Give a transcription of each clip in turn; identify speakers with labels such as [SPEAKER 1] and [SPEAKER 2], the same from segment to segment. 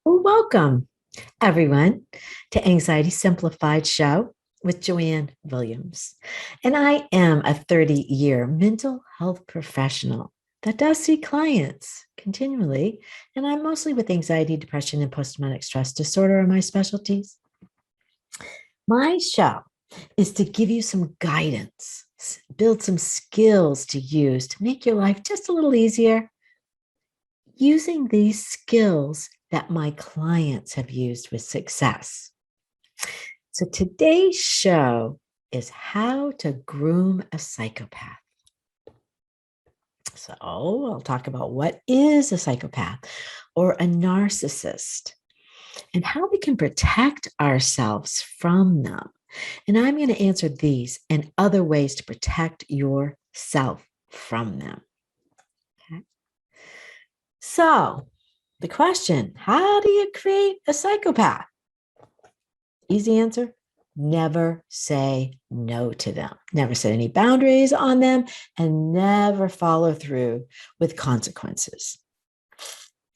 [SPEAKER 1] Well, welcome, everyone, to Anxiety Simplified show with Joanne Williams. And I am a 30-year mental health professional that does see clients continually. And I'm mostly with anxiety, depression, and post-traumatic stress disorder are my specialties. My show is to give you some guidance, build some skills to use to make your life just a little easier using these skills that my clients have used with success. So today's show is how to groom a psychopath. So I'll talk about what is a psychopath or a narcissist and how we can protect ourselves from them. And I'm going to answer these and other ways to protect yourself from them. Okay. So the question, how do you create a psychopath? Easy answer, never say no to them. Never set any boundaries on them and never follow through with consequences.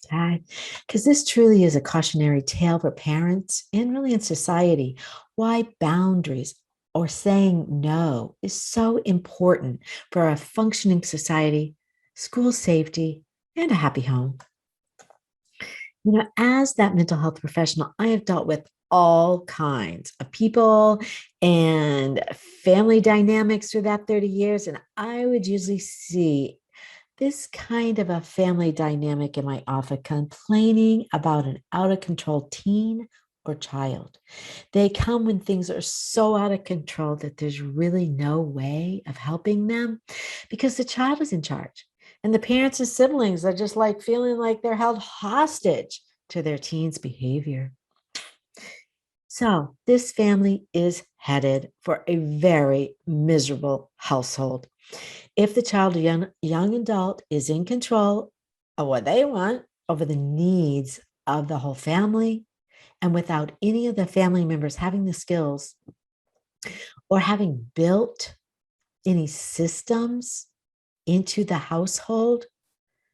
[SPEAKER 1] Okay? Because this truly is a cautionary tale for parents and really in society. Why boundaries or saying no is so important for a functioning society, school safety, and a happy home. As that mental health professional, I have dealt with all kinds of people and family dynamics through that 30 years. And I would usually see this kind of a family dynamic in my office complaining about an out of control teen or child. They come when things are so out of control that there's really no way of helping them because the child is in charge. And the parents and siblings are just like feeling like they're held hostage to their teen's behavior. So this family is headed for a very miserable household. If the child or young adult is in control of what they want over the needs of the whole family, and without any of the family members having the skills or having built any systems into the household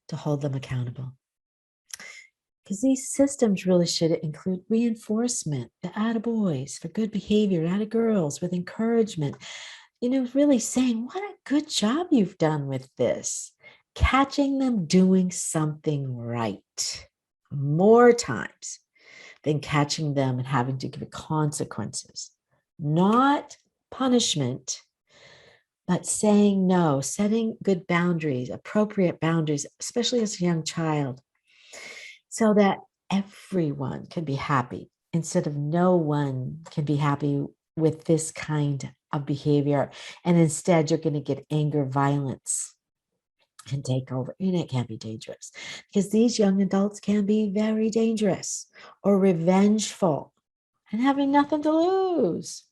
[SPEAKER 1] to hold them accountable. Because these systems really should include reinforcement, the attaboys for good behavior, attagirls with encouragement, really saying, what a good job you've done with this, catching them doing something right more times than catching them and having to give consequences, not punishment, but saying no, setting good boundaries, appropriate boundaries, especially as a young child, so that everyone can be happy instead of no one can be happy with this kind of behavior. And instead, you're going to get anger, violence can take over, and it can be dangerous because these young adults can be very dangerous or revengeful and having nothing to lose.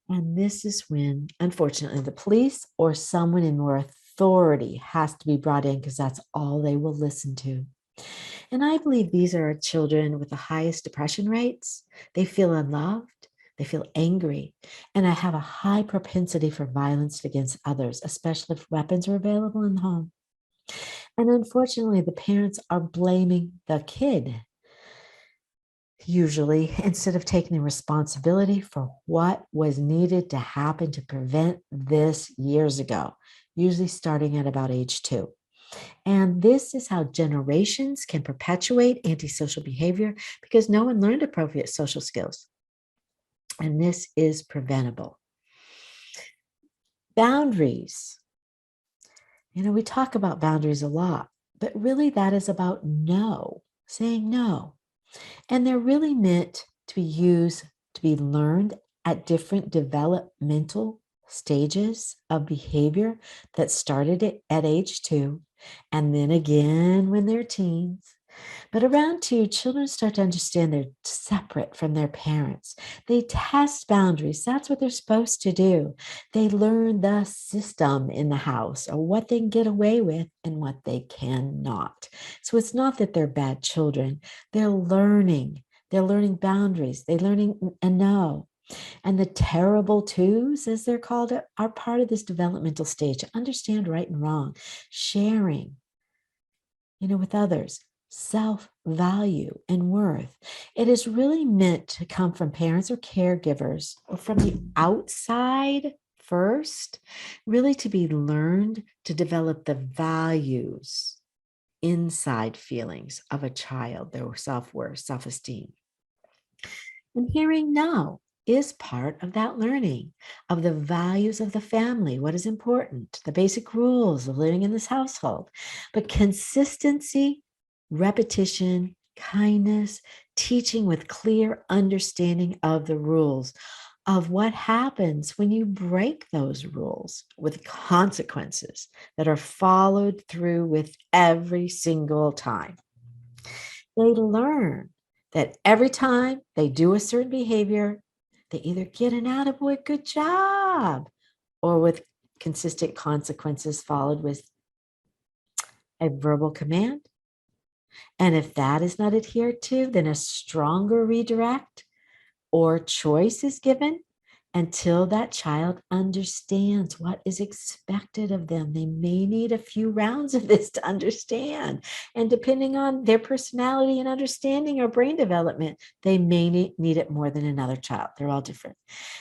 [SPEAKER 1] And this is when, unfortunately, the police or someone in more authority has to be brought in because that's all they will listen to. And I believe these are children with the highest depression rates. They feel unloved, they feel angry, and I have a high propensity for violence against others, especially if weapons are available in the home. And unfortunately, the parents are blaming the kid, usually, instead of taking the responsibility for what was needed to happen to prevent this years ago, usually starting at about age 2. And this is how generations can perpetuate antisocial behavior because no one learned appropriate social skills. And this is preventable. Boundaries. We talk about boundaries a lot, but really that is about no, saying no. And they're really meant to be used, to be learned at different developmental stages of behavior that started at age 2, and then again when they're teens. But around 2, children start to understand they're separate from their parents. They test boundaries. That's what they're supposed to do. They learn the system in the house or what they can get away with and what they cannot. So it's not that they're bad children. They're learning. They're learning boundaries. They're learning a no. And the terrible twos, as they're called, are part of this developmental stage to understand right and wrong, sharing, with others, self-value and worth. It is really meant to come from parents or caregivers or from the outside first, really to be learned to develop the values, inside feelings of a child, their self-worth, self-esteem. And hearing no is part of that learning of the values of the family, what is important, the basic rules of living in this household. But consistency, repetition, kindness, teaching with clear understanding of the rules, of what happens when you break those rules with consequences that are followed through with every single time. They learn that every time they do a certain behavior, they either get an attaboy, good job, or with consistent consequences followed with a verbal command. And if that is not adhered to, then a stronger redirect or choice is given until that child understands what is expected of them. They may need a few rounds of this to understand. And depending on their personality and understanding or brain development, they may need it more than another child. They're all different.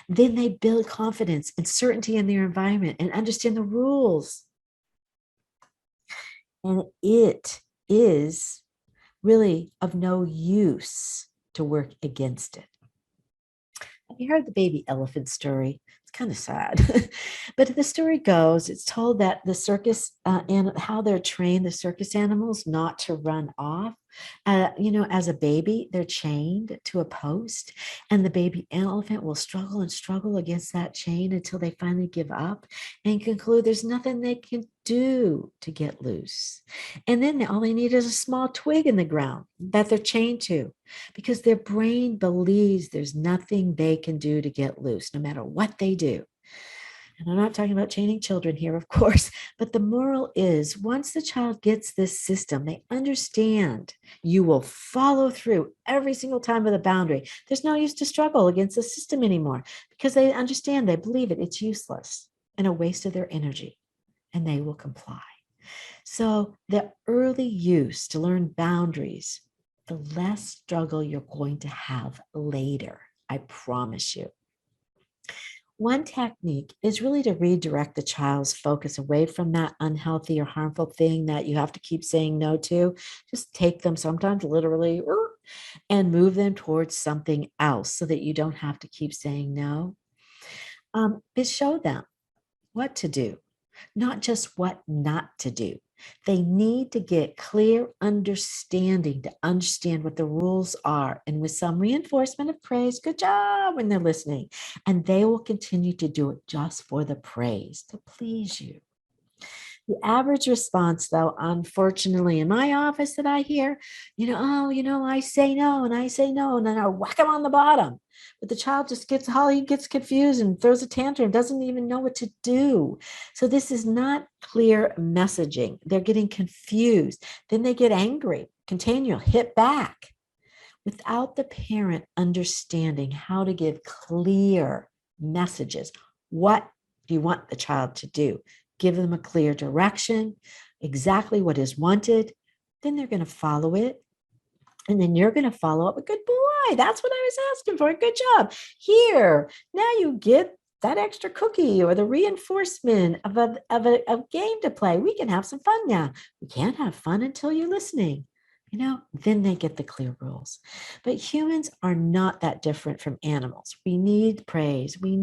[SPEAKER 1] Then they build confidence and certainty in their environment and understand the rules. And it is really of no use to work against it. Have you heard the baby elephant story? It's kind of sad. But the story goes, it's told that the circus and how they're trained, the circus animals, not to run off. As a baby, they're chained to a post, and the baby elephant will struggle and struggle against that chain until they finally give up and conclude there's nothing they can do to get loose. And then all they need is a small twig in the ground that they're chained to, because their brain believes there's nothing they can do to get loose, no matter what they do. And I'm not talking about chaining children here, of course, but the moral is once the child gets this system, they understand you will follow through every single time with a boundary. There's no use to struggle against the system anymore because they understand, they believe it, it's useless and a waste of their energy, and they will comply. So the early use to learn boundaries, the less struggle you're going to have later, I promise you. One technique is really to redirect the child's focus away from that unhealthy or harmful thing that you have to keep saying no to. Just take them sometimes literally and move them towards something else so that you don't have to keep saying no. But show them what to do, not just what not to do. They need to get clear understanding to understand what the rules are. And with some reinforcement of praise, good job when they're listening. And they will continue to do it just for the praise, to please you. The average response, though, unfortunately, in my office that I hear, I say no and I say no, and then I whack them on the bottom. But the child just gets confused and throws a tantrum, doesn't even know what to do. So this is not clear messaging. They're getting confused. Then they get angry, continual, hit back. Without the parent understanding how to give clear messages, what do you want the child to do? Give them a clear direction, exactly what is wanted. Then they're going to follow it. And then you're going to follow up with, good boy, that's what I was asking for. Good job. Here, now you get that extra cookie or the reinforcement of a game to play. We can have some fun now. We can't have fun until you're listening. Then they get the clear rules. But humans are not that different from animals. We need praise. We'll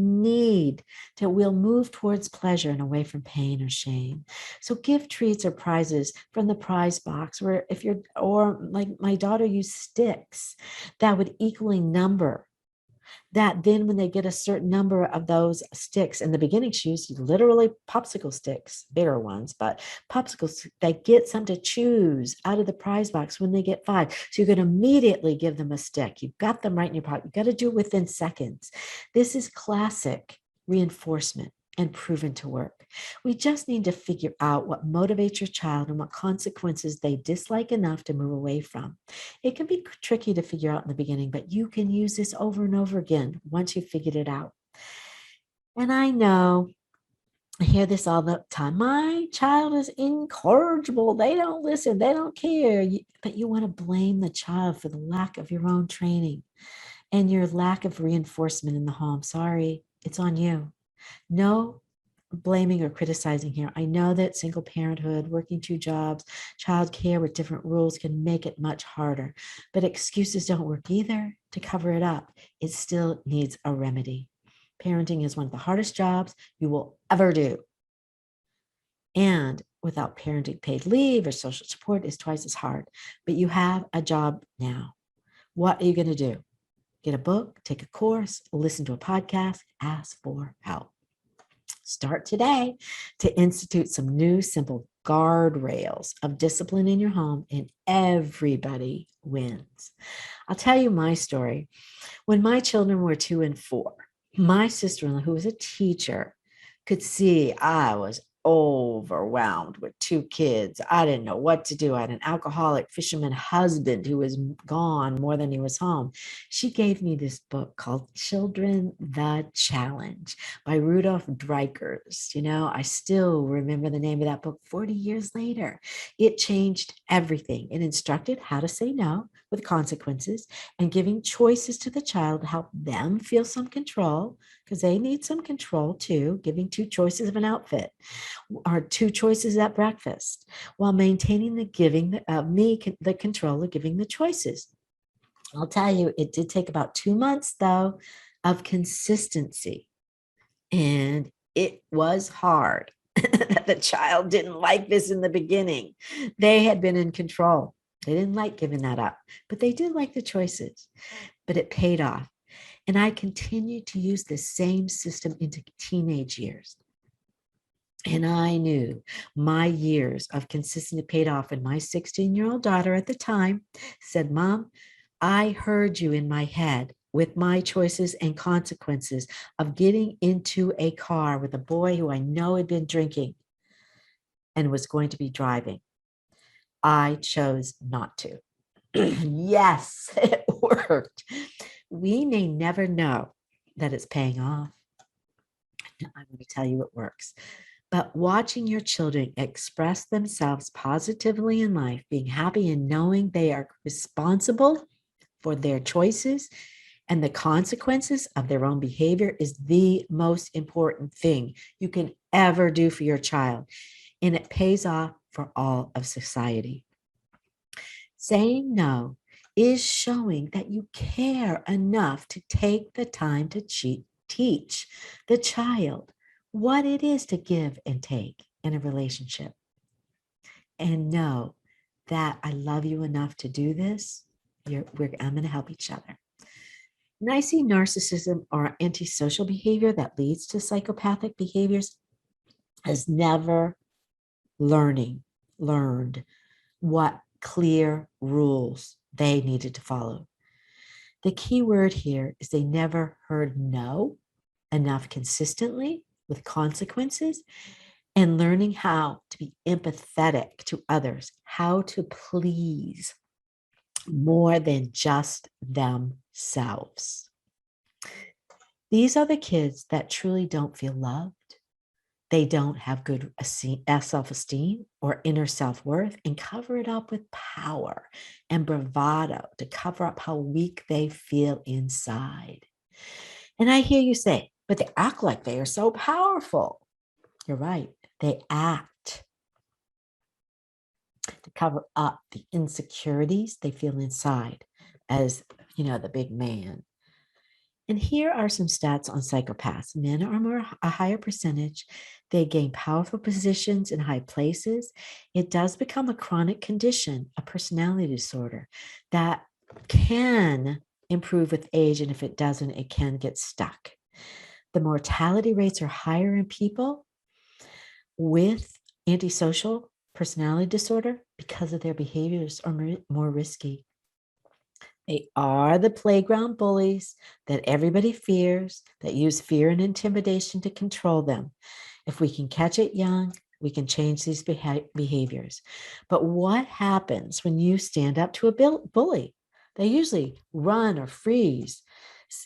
[SPEAKER 1] move towards pleasure and away from pain or shame. So give treats or prizes from the prize box, or like my daughter used sticks that would equally number. That then when they get a certain number of those sticks, in the beginning she used literally popsicle sticks, bigger ones, but popsicles, they get some to choose out of the prize box when they get 5. So you're going to immediately give them a stick. You've got them right in your pocket. You've got to do it within seconds. This is classic reinforcement and proven to work. We just need to figure out what motivates your child and what consequences they dislike enough to move away from. It can be tricky to figure out in the beginning, but you can use this over and over again once you've figured it out. And I know I hear this all the time. My child is incorrigible. They don't listen. They don't care. But you want to blame the child for the lack of your own training and your lack of reinforcement in the home. Sorry, it's on you. No blaming or criticizing here. I know that single parenthood, working two jobs, childcare with different rules can make it much harder, but excuses don't work either to cover it up. It still needs a remedy. Parenting is one of the hardest jobs you will ever do. And without parenting paid leave or social support is twice as hard. But you have a job now. What are you going to do? Get a book, take a course, listen to a podcast, ask for help. Start today to institute some new simple guardrails of discipline in your home, and everybody wins. I'll tell you my story. When my children were 2 and 4, my sister-in-law, who was a teacher, could see I was overwhelmed with 2 kids. I didn't know what to do. I had an alcoholic fisherman husband who was gone more than he was home. She gave me this book called Children the Challenge by Rudolph Dreikurs. I still remember the name of that book 40 years later. It changed everything. It instructed how to say no with consequences and giving choices to the child to help them feel some control, because they need some control too, giving 2 choices of an outfit or 2 choices at breakfast while maintaining the giving of me the control of giving the choices. I'll tell you, it did take about 2 months though of consistency, and it was hard. The child didn't like this in the beginning. They had been in control. They didn't like giving that up, but they did like the choices. But it paid off. And I continued to use the same system into teenage years. And I knew my years of consistency paid off. And my 16-year-old daughter at the time said, Mom, I heard you in my head with my choices and consequences of getting into a car with a boy who I know had been drinking and was going to be driving. I chose not to. Yes, it worked. We may never know that it's paying off. I'm going to tell you it works. But watching your children express themselves positively in life, being happy and knowing they are responsible for their choices and the consequences of their own behavior is the most important thing you can ever do for your child. And it pays off for all of society. Saying no is showing that you care enough to take the time to teach the child what it is to give and take in a relationship. And know that I love you enough to do this. I'm going to help each other. When I see narcissism or antisocial behavior that leads to psychopathic behaviors as never learned what clear rules they needed to follow. The key word here is they never heard no enough consistently with consequences and learning how to be empathetic to others, how to please more than just themselves. These are the kids that truly don't feel loved. They don't have good self-esteem or inner self-worth and cover it up with power and bravado to cover up how weak they feel inside. And I hear you say, but they act like they are so powerful. You're right. They act to cover up the insecurities they feel inside as, the big man. And here are some stats on psychopaths. Men are a higher percentage. They gain powerful positions in high places. It does become a chronic condition, a personality disorder that can improve with age. And if it doesn't, it can get stuck. The mortality rates are higher in people with antisocial personality disorder because of their behaviors are more risky. They are the playground bullies that everybody fears, that use fear and intimidation to control them. If we can catch it young, we can change these behaviors. But what happens when you stand up to a bully? They usually run or freeze.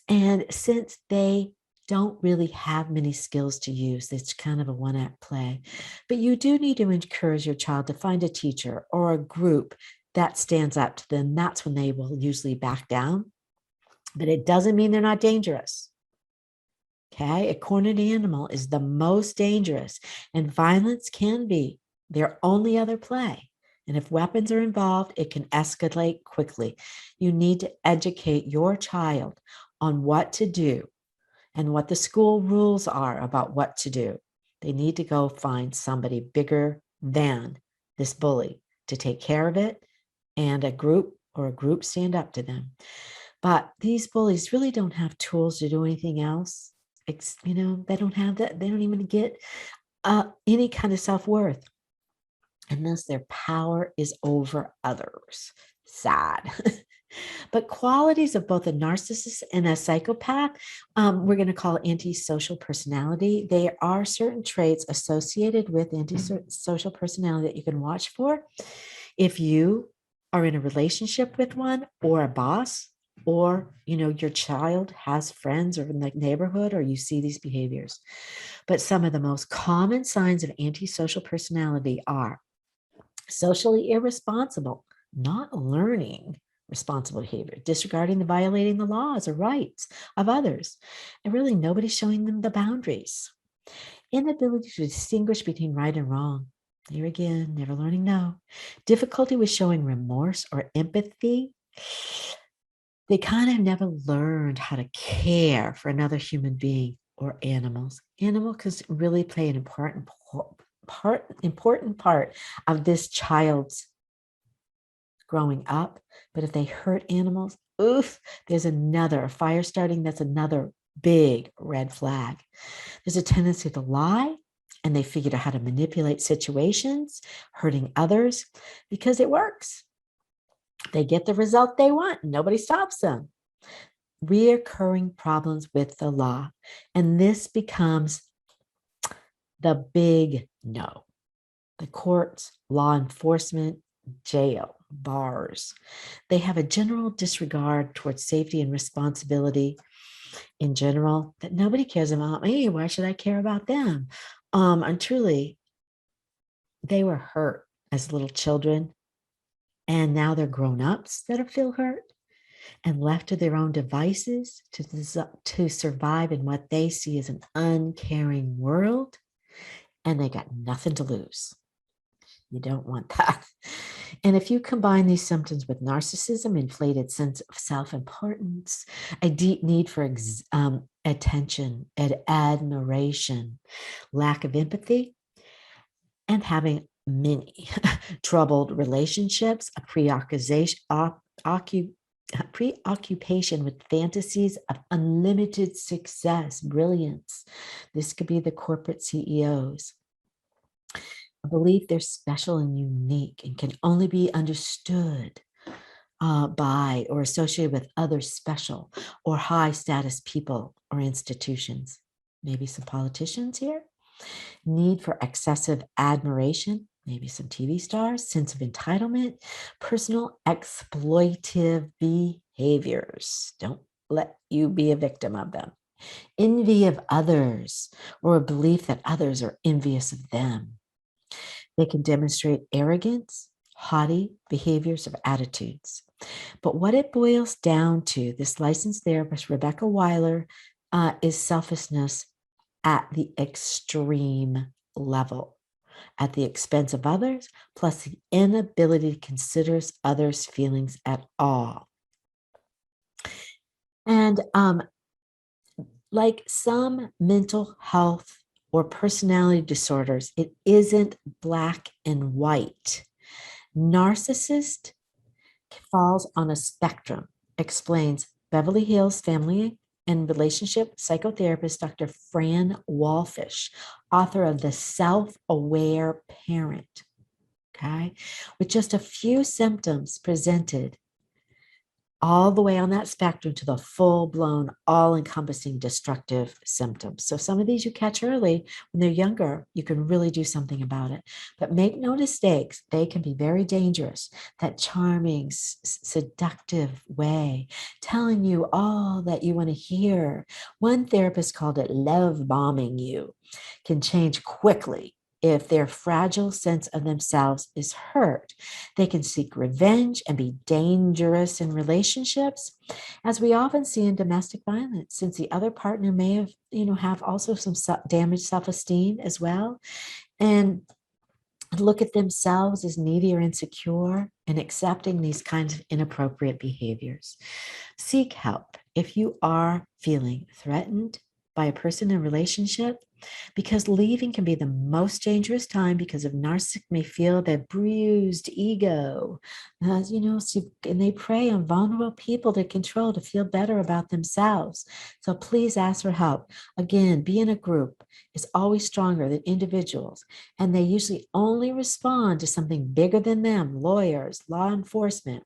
[SPEAKER 1] And since they don't really have many skills to use. It's kind of a one-act play. But you do need to encourage your child to find a teacher or a group that stands up to them. That's when they will usually back down. But it doesn't mean they're not dangerous. Okay, a cornered animal is the most dangerous, and violence can be their only other play. And if weapons are involved, it can escalate quickly. You need to educate your child on what to do and what the school rules are about what to do. They need to go find somebody bigger than this bully to take care of it, and a group stand up to them. But these bullies really don't have tools to do anything else. They don't have that. They don't even get any kind of self-worth unless their power is over others. Sad. But qualities of both a narcissist and a psychopath, we're going to call antisocial personality. There are certain traits associated with antisocial personality that you can watch for. If you are in a relationship with one, or a boss, or your child has friends or in the neighborhood, or you see these behaviors. But some of the most common signs of antisocial personality are socially irresponsible, not learning responsible behavior, disregarding the violating the laws or rights of others, and really nobody's showing them the boundaries. Inability to distinguish between right and wrong. Here again, never learning no. Difficulty with showing remorse or empathy. They kind of never learned how to care for another human being or animals. Animals can really play an important part of this child's growing up. But if they hurt animals, oof, there's another fire starting. That's another big red flag. There's a tendency to lie, and they figured out how to manipulate situations, hurting others, because it works. They get the result they want. Nobody stops them. Reoccurring problems with the law. And this becomes the big no. The courts, law enforcement, jail, bars. They have a general disregard towards safety and responsibility in general that nobody cares about me. Why should I care about them? And truly, they were hurt as little children, and now they're grown-ups that feel hurt and left to their own devices to survive in what they see as an uncaring world, and they got nothing to lose. You don't want that. And if you combine these symptoms with narcissism, inflated sense of self-importance, a deep need for attention and admiration, lack of empathy, and having many troubled relationships, a preoccupation with fantasies of unlimited success, brilliance. This could be the corporate CEOs. A belief they're special and unique and can only be understood by or associated with other special or high status people or institutions. Maybe some politicians here. Need for excessive admiration, maybe some TV stars, sense of entitlement, personal exploitive behaviors. Don't let you be a victim of them. Envy of others, or a belief that others are envious of them. They can demonstrate arrogance, haughty behaviors or attitudes. But what it boils down to, this licensed therapist, Rebecca Weiler, is selfishness at the extreme level, at the expense of others, plus the inability to consider others' feelings at all. And like some mental health or personality disorders, it isn't black and white. Narcissist falls on a spectrum, explains Beverly Hills Family and Relationship psychotherapist Dr. Fran Walfish, author of The Self-Aware Parent. Okay, with just a few symptoms presented, all the way on that spectrum to the full-blown, all-encompassing destructive symptoms. So some of these you catch early when they're younger, you can really do something about it. But make no mistakes, they can be very dangerous. That charming, seductive way, telling you all that you want to hear. One therapist called it love bombing you, can change quickly if their fragile sense of themselves is hurt. They can seek revenge and be dangerous in relationships, as we often see in domestic violence, since the other partner may have also some damaged self-esteem as well, and look at themselves as needy or insecure and accepting these kinds of inappropriate behaviors. Seek help if you are feeling threatened by a person in a relationship, because leaving can be the most dangerous time, because of narcissists may feel their bruised ego, and they prey on vulnerable people to control, to feel better about themselves. So please ask for help. Again, being a group is always stronger than individuals, and they usually only respond to something bigger than them: lawyers, law enforcement.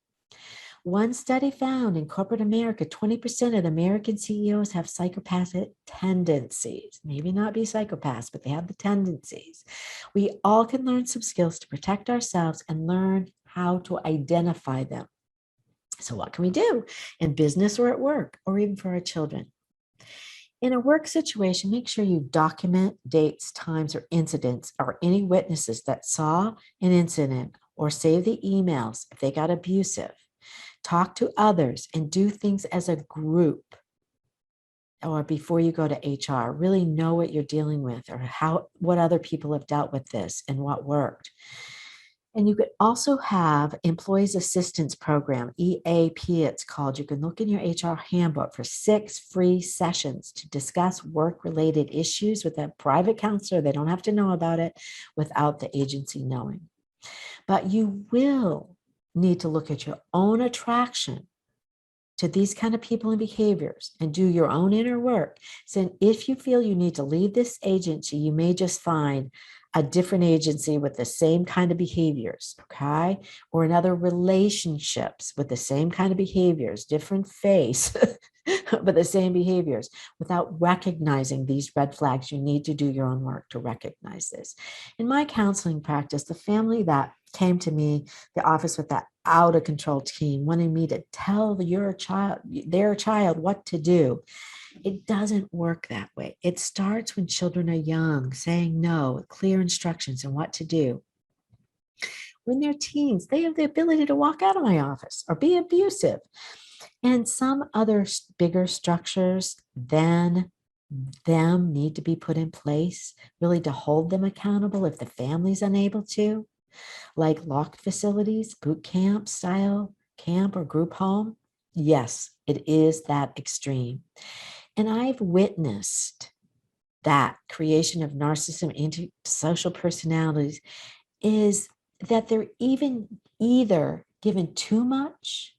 [SPEAKER 1] One study found in corporate America, 20% of the American CEOs have psychopathic tendencies. Maybe not be psychopaths, but they have the tendencies. We all can learn some skills to protect ourselves and learn how to identify them. So what can we do in business or at work, or even for our children? In a work situation, make sure you document dates, times, or incidents, or any witnesses that saw an incident, or save the emails if they got abusive. Talk to others and do things as a group, or before you go to HR. Really know what you're dealing with, or what other people have dealt with this and what worked. And you could also have Employees Assistance Program, EAP it's called. You can look in your HR handbook for 6 free sessions to discuss work-related issues with a private counselor. They don't have to know about it without the agency knowing. But you will need to look at your own attraction to these kind of people and behaviors and do your own inner work. So if you feel you need to leave this agency, you may just find a different agency with the same kind of behaviors, okay? Or in other relationships with the same kind of behaviors, different face, but the same behaviors. Without recognizing these red flags, you need to do your own work to recognize this. In my counseling practice, the family that came to me, the office with that out of control teen, wanting me to tell their child what to do. It doesn't work that way. It starts when children are young, saying no, with clear instructions on what to do. When they're teens, they have the ability to walk out of my office or be abusive. And some other bigger structures than them need to be put in place, really to hold them accountable if the family's unable to, like locked facilities, boot camp style camp or group home. Yes, it is that extreme. And I've witnessed that creation of narcissism, antisocial personalities, is that they're either given too much,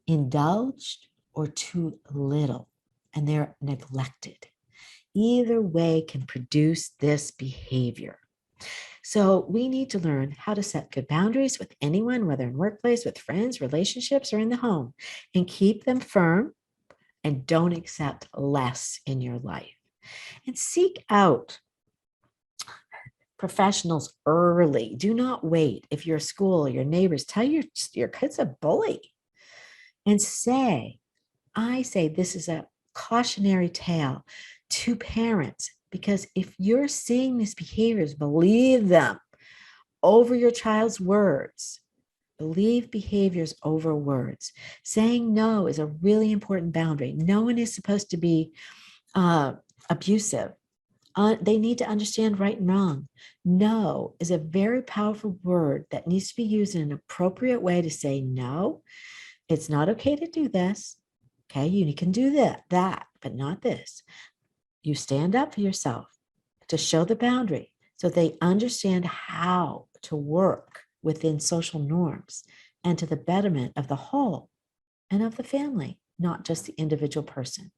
[SPEAKER 1] indulged, or too little, and they're neglected. Either way can produce this behavior. So we need to learn how to set good boundaries with anyone, whether in workplace, with friends, relationships, or in the home, and keep them firm, and don't accept less in your life. And seek out professionals early. Do not wait. If your school or your neighbors tell your kid's a bully, and I say this is a cautionary tale to parents, because if you're seeing these behaviors, believe them over your child's words. Believe behaviors over words. Saying no is a really important boundary. No one is supposed to be abusive. They need to understand right and wrong. No is a very powerful word that needs to be used in an appropriate way to say no. It's not okay to do this. Okay, you can do that, but not this. You stand up for yourself to show the boundary so they understand how to work within social norms and to the betterment of the whole and of the family, not just the individual person.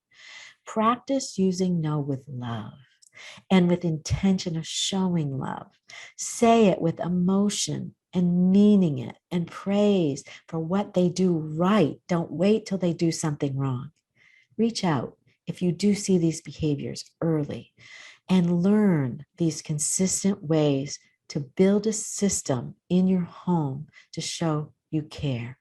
[SPEAKER 1] Practice using no with love and with intention of showing love. Say it with emotion and meaning it and praise for what they do right. Don't wait till they do something wrong. Reach out if you do see these behaviors early and learn these consistent ways to build a system in your home to show you care.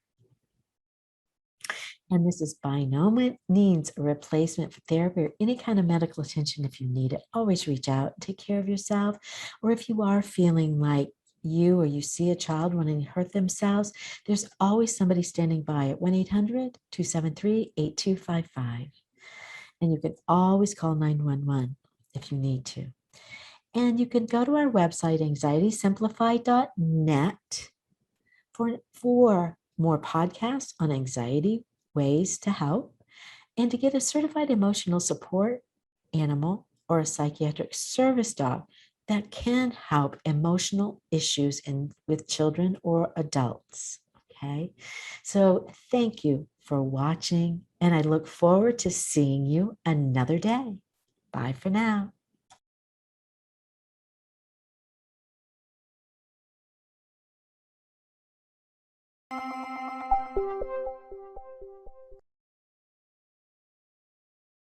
[SPEAKER 1] And this is by no means a replacement for therapy or any kind of medical attention. If you need it, always reach out, take care of yourself. Or if you are feeling like you or you see a child wanting to hurt themselves, there's always somebody standing by at 1-800-273-8255. And you can always call 911 if you need to. And you can go to our website, anxietysimplified.net, for more podcasts on anxiety, ways to help, and to get a certified emotional support animal or a psychiatric service dog that can help emotional issues with children or adults. Okay, so thank you for watching, and I look forward to seeing you another day. Bye for now.